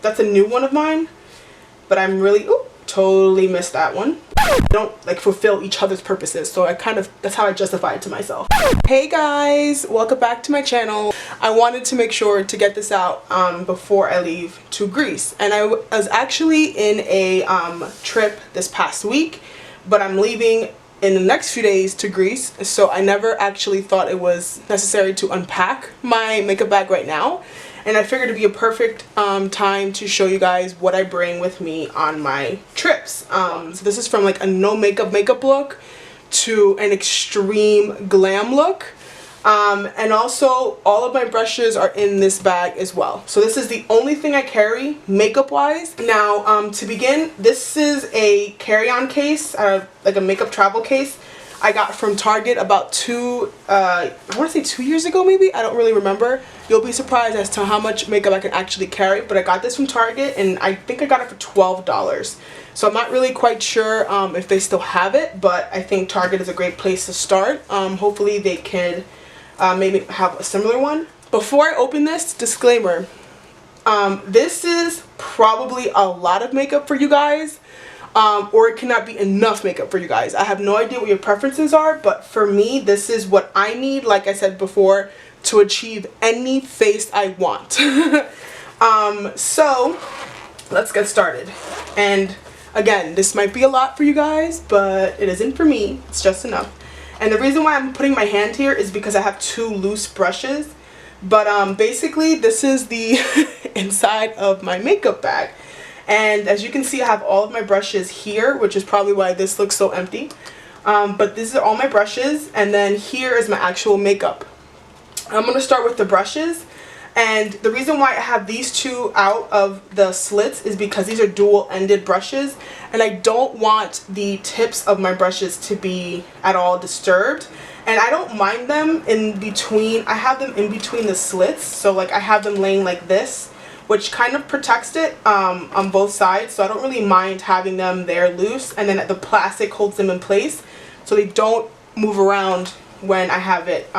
that's a new one of mine, but I'm really, totally missed that one. They don't like fulfill each other's purposes, so that's how I justify it to myself. Hey guys, welcome back to my channel. I wanted to make sure to get this out before I leave to Greece, and I was actually in a trip this past week, but I'm leaving in the next few days to Greece, so I never actually thought it was necessary to unpack my makeup bag right now. And I figured it'd be a perfect time to show you guys what I bring with me on my trips. So this is from like a no makeup look to an extreme glam look. And also all of my brushes are in this bag as well. So this is the only thing I carry makeup wise. Now to begin, this is a carry-on case, like a makeup travel case I got from Target about I want to say 2 years ago maybe, I don't really remember. You'll be surprised as to how much makeup I can actually carry, but I got this from Target and I think I got it for $12. So I'm not really quite sure if they still have it, but I think Target is a great place to start. Hopefully they can maybe have a similar one. Before I open this, disclaimer, this is probably a lot of makeup for you guys. Or it cannot be enough makeup for you guys. I have no idea what your preferences are, but for me, this is what I need, like I said before, to achieve any face I want. So let's get started. And again, this might be a lot for you guys, but it isn't for me. It's just enough. And the reason why I'm putting my hand here is because I have two loose brushes. But basically, this is the inside of my makeup bag. And as you can see, I have all of my brushes here, which is probably why this looks so empty. But these are all my brushes, and then here is my actual makeup. I'm going to start with the brushes, and the reason why I have these two out of the slits is because these are dual-ended brushes, and I don't want the tips of my brushes to be at all disturbed. And I don't mind them in between, I have them in between the slits, so like I have them laying like this, which kind of protects it on both sides, so I don't really mind having them there loose, and then the plastic holds them in place so they don't move around when I have it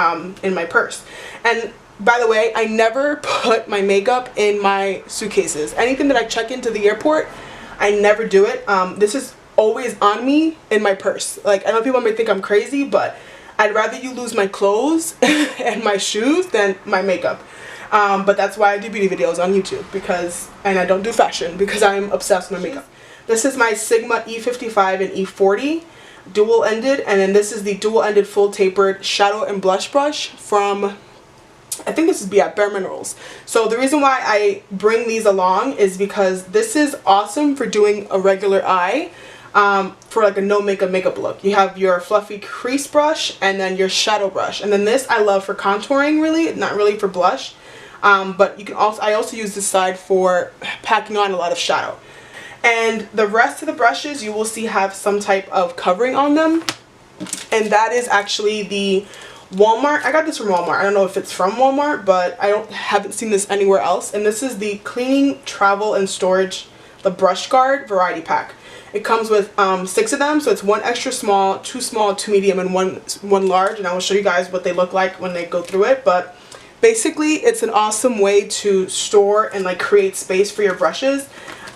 in my purse. And by the way, I never put my makeup in my suitcases. Anything that I check into the airport, I never do it. This is always on me in my purse. Like, I know people might think I'm crazy, but I'd rather you lose my clothes and my shoes than my makeup. But that's why I do beauty videos on YouTube, and I don't do fashion because I'm obsessed with my makeup. This is my Sigma E55 and E40 dual-ended, and then this is the dual-ended full tapered shadow and blush brush from, I think this is Bare Minerals. So the reason why I bring these along is because this is awesome for doing a regular eye, for like a no makeup look. You have your fluffy crease brush and then your shadow brush, and then this I love for contouring, really, not really for blush. But you can I also use this side for packing on a lot of shadow. And the rest of the brushes you will see have some type of covering on them. And that is actually the Walmart. I got this from Walmart. I don't know if it's from Walmart, but haven't seen this anywhere else. And this is the Cleaning, Travel, and Storage, the Brush Guard Variety Pack. It comes with 6 of them, so it's 1 extra small, 2 small, 2 medium, and one large. And I will show you guys what they look like when they go through it. But basically, it's an awesome way to store and like create space for your brushes.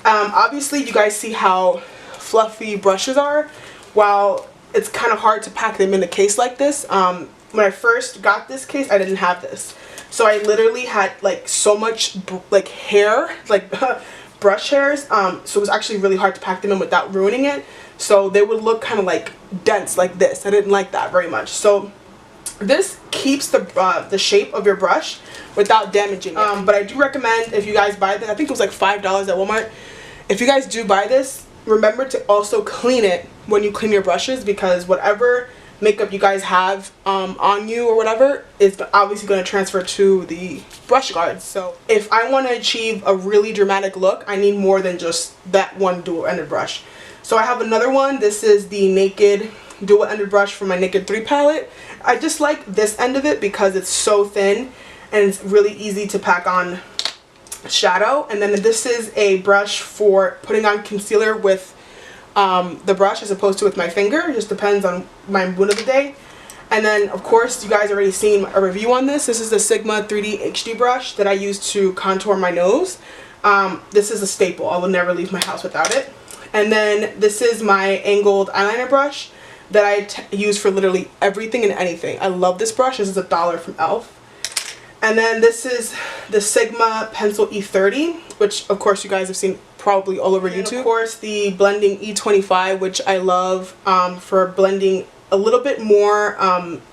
Obviously, you guys see how fluffy brushes are. While it's kind of hard to pack them in a case like this, when I first got this case, I didn't have this. So I literally had like so much like hair, like brush hairs. So it was actually really hard to pack them in without ruining it. So they would look kind of like dense like this. I didn't like that very much. So this keeps the shape of your brush without damaging it. But I do recommend, if you guys buy this, I think it was like $5 at Walmart. If you guys do buy this, remember to also clean it when you clean your brushes, because whatever makeup you guys have on you or whatever is obviously going to transfer to the brush guards. So if I want to achieve a really dramatic look, I need more than just that one dual-ended brush. So I have another one. This is the Naked dual-ended brush from my Naked 3 palette. I just like this end of it because it's so thin and it's really easy to pack on shadow. And then this is a brush for putting on concealer with the brush as opposed to with my finger. It just depends on my mood of the day. And then of course you guys already seen a review on this. This is the Sigma 3D HD brush that I use to contour my nose. This is a staple. I will never leave my house without it. And then this is my angled eyeliner brush that I use for literally everything and anything. I love this brush. This is $1 from e.l.f. And then this is the Sigma Pencil E30, which of course you guys have seen probably all over YouTube. And of course the blending E25, which I love for blending a little bit more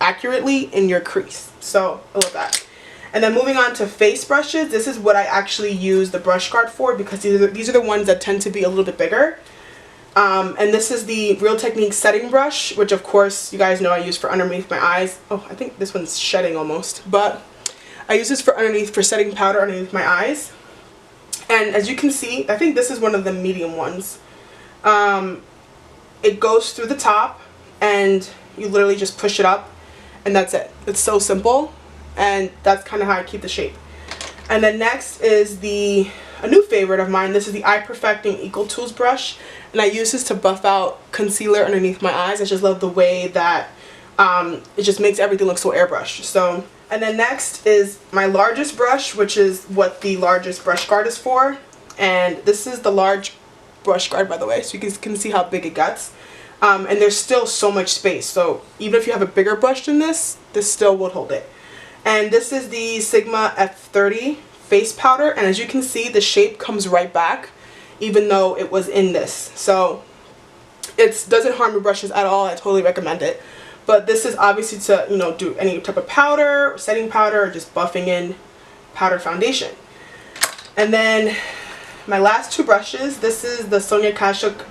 accurately in your crease. So I love that. And then moving on to face brushes, this is what I actually use the brush guard for, because these are the ones that tend to be a little bit bigger. And this is the Real Technique setting brush, which of course you guys know I use for underneath my eyes. Oh, I think this one's shedding almost, but I use this for setting powder underneath my eyes. And as you can see, I think this is one of the medium ones. It goes through the top and you literally just push it up and that's it. It's so simple, and that's kind of how I keep the shape. And then next is a new favorite of mine. This is the Eye Perfecting Ecotools brush, and I use this to buff out concealer underneath my eyes. I just love the way that it just makes everything look so airbrushed. So, and then next is my largest brush, which is what the largest brush guard is for. And this is the large brush guard, by the way, so you can see how big it gets. And there's still so much space, so even if you have a bigger brush than this still would hold it. And this is the Sigma F30 face powder, and as you can see, the shape comes right back even though it was in this. So it doesn't harm your brushes at all. I totally recommend it. But this is obviously to, you know, do any type of powder, or setting powder, or just buffing in powder foundation. And then my last two brushes, this is the Sonia Kashuk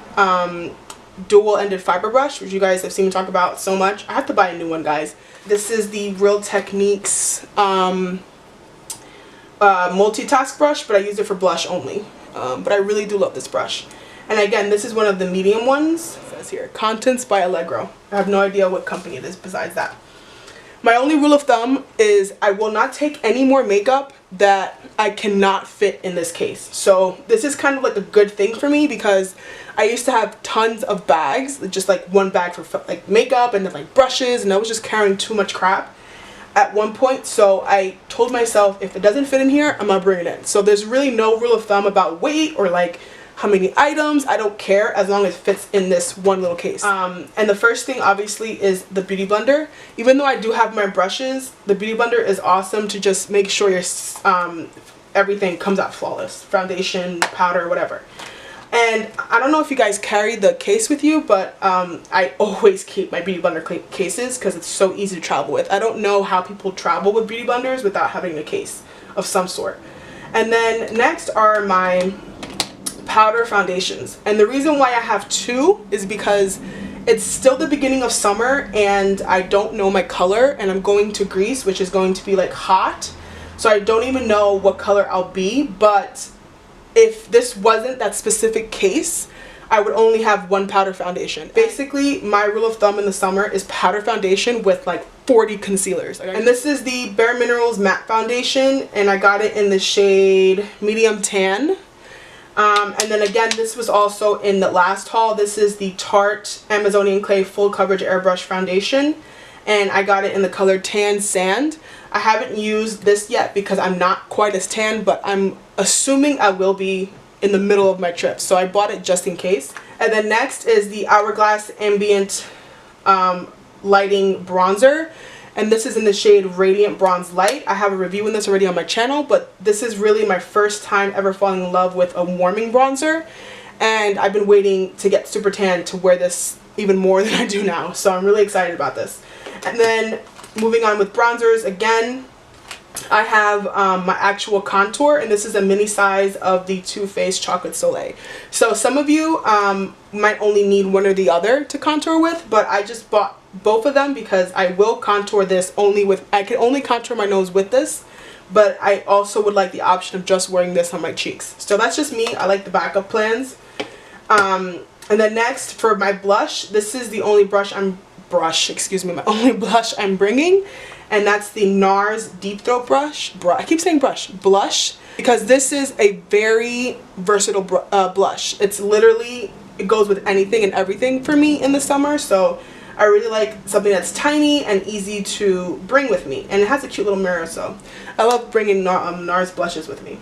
dual-ended fiber brush, which you guys have seen me talk about so much. I have to buy a new one, guys. This is the Real Techniques multitask brush, but I use it for blush only. But I really do love this brush. And again, this is one of the medium ones. It says here, Contents by Allegro. I have no idea what company it is besides that. My only rule of thumb is I will not take any more makeup that I cannot fit in this case. So this is kind of like a good thing for me, because I used to have tons of bags, just like one bag for like makeup and then like brushes, and I was just carrying too much crap at one point. So I told myself, if it doesn't fit in here, I'm gonna bring it in. So there's really no rule of thumb about weight or like how many items. I don't care as long as it fits in this one little case. And the first thing obviously is the Beauty Blender. Even though I do have my brushes, the Beauty Blender is awesome to just make sure your everything comes out flawless. Foundation, powder, whatever. And I don't know if you guys carry the case with you, but I always keep my Beauty Blender cases because it's so easy to travel with. I don't know how people travel with Beauty Blenders without having a case of some sort. And then next are my powder foundations, and the reason why I have two is because it's still the beginning of summer and I don't know my color, and I'm going to Greece, which is going to be like hot, so I don't even know what color I'll be. But if this wasn't that specific case, I would only have one powder foundation. Basically, my rule of thumb in the summer is powder foundation with like 40 concealers. And this is the Bare Minerals matte foundation, and I got it in the shade medium tan. And then again, this was also in the last haul. This is the Tarte Amazonian Clay Full Coverage Airbrush Foundation, and I got it in the color Tan Sand. I haven't used this yet because I'm not quite as tan, but I'm assuming I will be in the middle of my trip, so I bought it just in case. And then next is the Hourglass Ambient Lighting Bronzer, and this is in the shade Radiant Bronze Light. I have a review on this already on my channel, but this is really my first time ever falling in love with a warming bronzer, and I've been waiting to get super tan to wear this even more than I do now, so I'm really excited about this. And then moving on with bronzers, again, I have my actual contour, and this is a mini size of the Too Faced Chocolate Soleil. So some of you might only need one or the other to contour with, but I just bought both of them because I will contour this only with, I can only contour my nose with this, but I also would like the option of just wearing this on my cheeks. So that's just me. I like the backup plans. And then next for my blush, this is the only my only blush I'm bringing, and that's the NARS Deep Throat I keep saying blush, because this is a very versatile blush. It's literally, it goes with anything and everything for me in the summer, so I really like something that's tiny and easy to bring with me, and it has a cute little mirror, so I love bringing NARS blushes with me.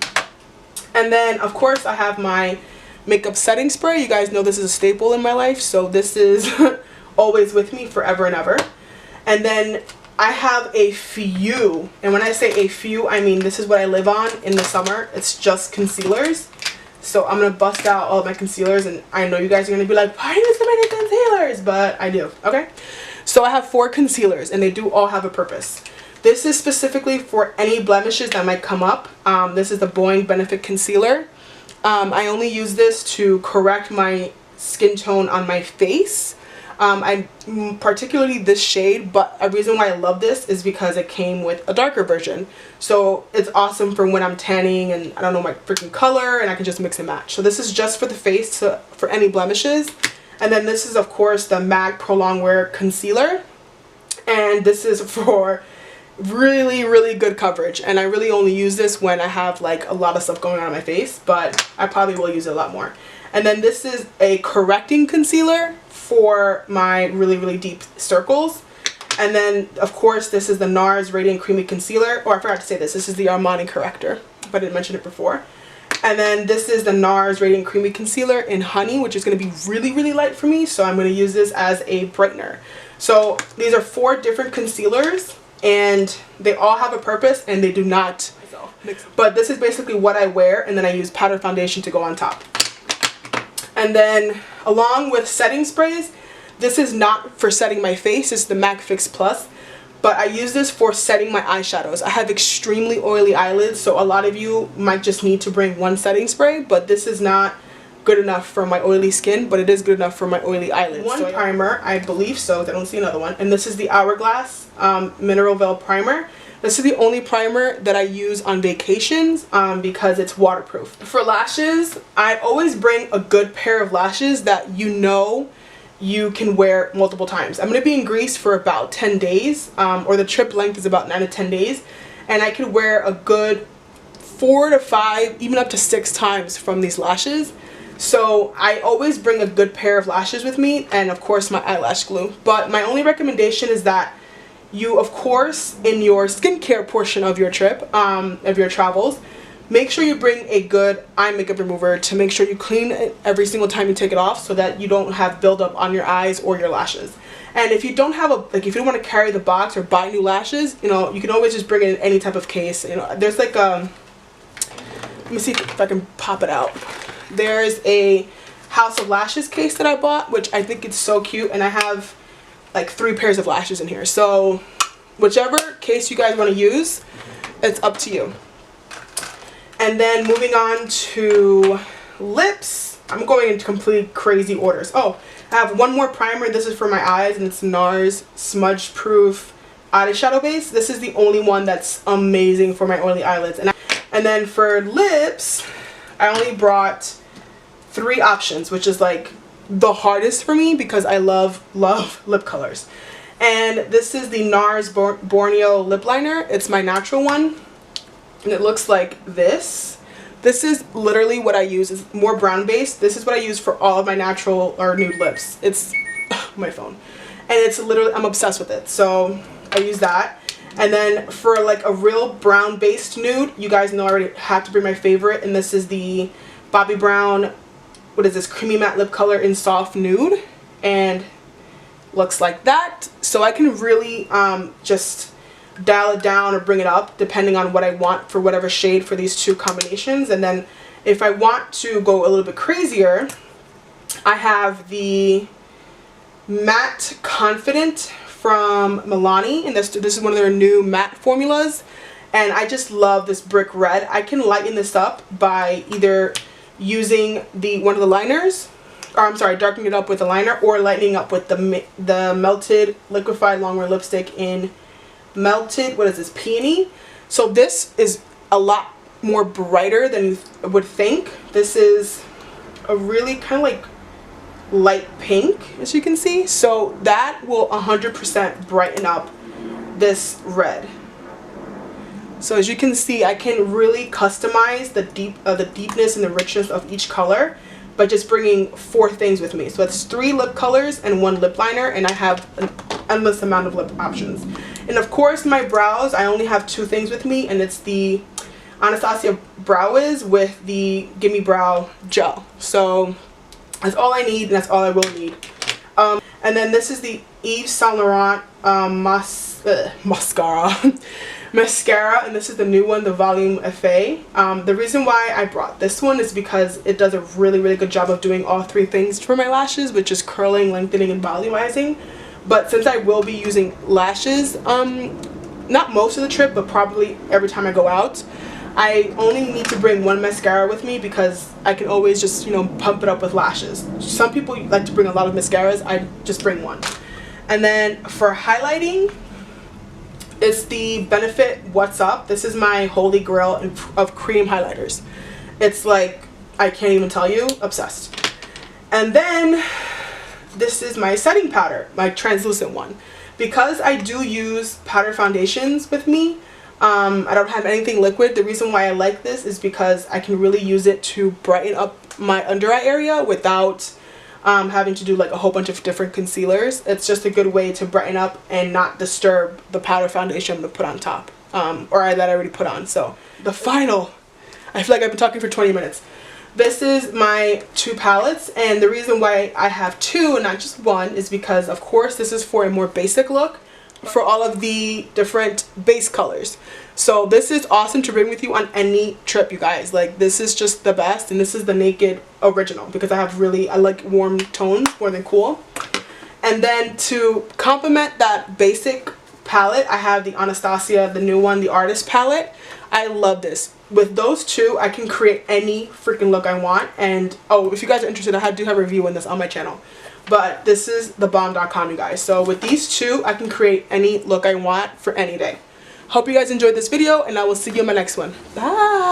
And then of course I have my makeup setting spray. You guys know this is a staple in my life, so this is always with me forever and ever. And then I have a few, and when I say a few, I mean this is what I live on in the summer. It's just concealers. So I'm going to bust out all of my concealers, and I know you guys are going to be like, why are you so many concealers? But I do, okay? So I have 4 concealers, and they do all have a purpose. This is specifically for any blemishes that might come up. This is the Boing Benefit Concealer. I only use this to correct my skin tone on my face. I particularly this shade, but a reason why I love this is because it came with a darker version. So it's awesome for when I'm tanning and I don't know my freaking color, and I can just mix and match. So this is just for the face, for any blemishes. And then this is of course the MAC Pro Longwear Concealer, and this is for really good coverage, and I really only use this when I have like a lot of stuff going on in my face, but I probably will use it a lot more. And then this is a correcting concealer for my really deep circles. And then of course this is the NARS Radiant Creamy Concealer. Oh, I forgot to say this is the Armani corrector, if I didn't mention it before. And then this is the NARS Radiant Creamy Concealer in Honey, which is going to be really light for me, so I'm going to use this as a brightener. So these are 4 different concealers, and they all have a purpose, and they do not mix. But this is basically what I wear, and then I use powder foundation to go on top. And then along with setting sprays, this is not for setting my face, it's the MAC Fix Plus, but I use this for setting my eyeshadows. I have extremely oily eyelids, so a lot of you might just need to bring 1 setting spray, but this is not good enough for my oily skin, but it is good enough for my oily eyelids. One primer, I believe so, I don't see another one, and this is the Hourglass Mineral Veil Primer. This is the only primer that I use on vacations because it's waterproof. For lashes, I always bring a good pair of lashes that you know you can wear multiple times. I'm going to be in Greece for about 10 days, or the trip length is about 9 to 10 days, and I could wear a good 4 to 5, even up to 6 times from these lashes. So I always bring a good pair of lashes with me, and of course my eyelash glue. But my only recommendation is that you, of course, in your skincare portion of your trip, of your travels, make sure you bring a good eye makeup remover to make sure you clean it every single time you take it off, so that you don't have buildup on your eyes or your lashes. And if you don't have if you don't want to carry the box or buy new lashes, you know, you can always just bring it in any type of case. You know, there's like let me see if I can pop it out. There's a House of Lashes case that I bought, which I think it's so cute, and I have like 3 pairs of lashes in here. So whichever case you guys want to use, it's up to you. And then moving on to lips, I'm going into complete crazy orders. Oh, I have one more primer. This is for my eyes, and it's NARS Smudge Proof Eyeshadow Base. This is the only one that's amazing for my oily eyelids. And then for lips, I only brought 3 options, which is like the hardest for me because I love lip colors. And this is the NARS Borneo lip liner. It's my natural one, and it looks like this. This is literally what I use. It's more brown based. This is what I use for all of my natural or nude lips. It's my phone, and it's literally, I'm obsessed with it, so I use that. And then for like a real brown based nude, you guys know I already have to bring my favorite, and this is the Bobbi Brown, what is this, creamy matte lip color in soft nude, and looks like that. So I can really just dial it down or bring it up depending on what I want for whatever shade for these 2 combinations. And then if I want to go a little bit crazier, I have the Matte Confident from Milani, and this is one of their new matte formulas, and I just love this brick red. I can lighten this up by either using one of the liners, or I'm sorry, darkening it up with a liner, or lightening up with the Melted Liquefied Longwear Lipstick in Melted, what is this, Peony. So this is a lot more brighter than you would think. This is a really kind of like light pink, as you can see, so that will 100% brighten up this red. So as you can see, I can really customize the deepness and the richness of each color by just bringing 4 things with me. So it's 3 lip colors and 1 lip liner, and I have an endless amount of lip options. And of course my brows, I only have 2 things with me, and it's the Anastasia brow wiz with the Gimme Brow gel. So that's all I need, and that's all I will need. And then this is the Yves Saint Laurent mascara, and this is the new one, the Volume Effet. The reason why I brought this one is because it does a really good job of doing all three things for my lashes, which is curling, lengthening, and volumizing. But since I will be using lashes, not most of the trip, but probably every time I go out, I only need to bring one mascara with me because I can always just, you know, pump it up with lashes. Some people like to bring a lot of mascaras. I just bring one. And then for highlighting, it's the Benefit What's Up. This is my holy grail of cream highlighters. It's like, I can't even tell you, obsessed. And then this is my setting powder, my translucent one. Because I do use powder foundations with me, I don't have anything liquid. The reason why I like this is because I can really use it to brighten up my under eye area without having to do like a whole bunch of different concealers. It's just a good way to brighten up and not disturb the powder foundation I'm going to put on top, or that I already put on. So the final, I feel like I've been talking for 20 minutes. This is my two palettes, and the reason why I have two and not just one is because, of course, this is for a more basic look for all of the different base colors. So this is awesome to bring with you on any trip, you guys. Like, this is just the best, and this is the Naked Original because I like warm tones more than cool. And then to complement that basic palette, I have the Anastasia, the new one, the Artist palette. I love this. With those two, I can create any freaking look I want. And oh, if you guys are interested, I do have a review on this on my channel. But this is thebomb.com, you guys. So with these two, I can create any look I want for any day. Hope you guys enjoyed this video, and I will see you in my next one. Bye!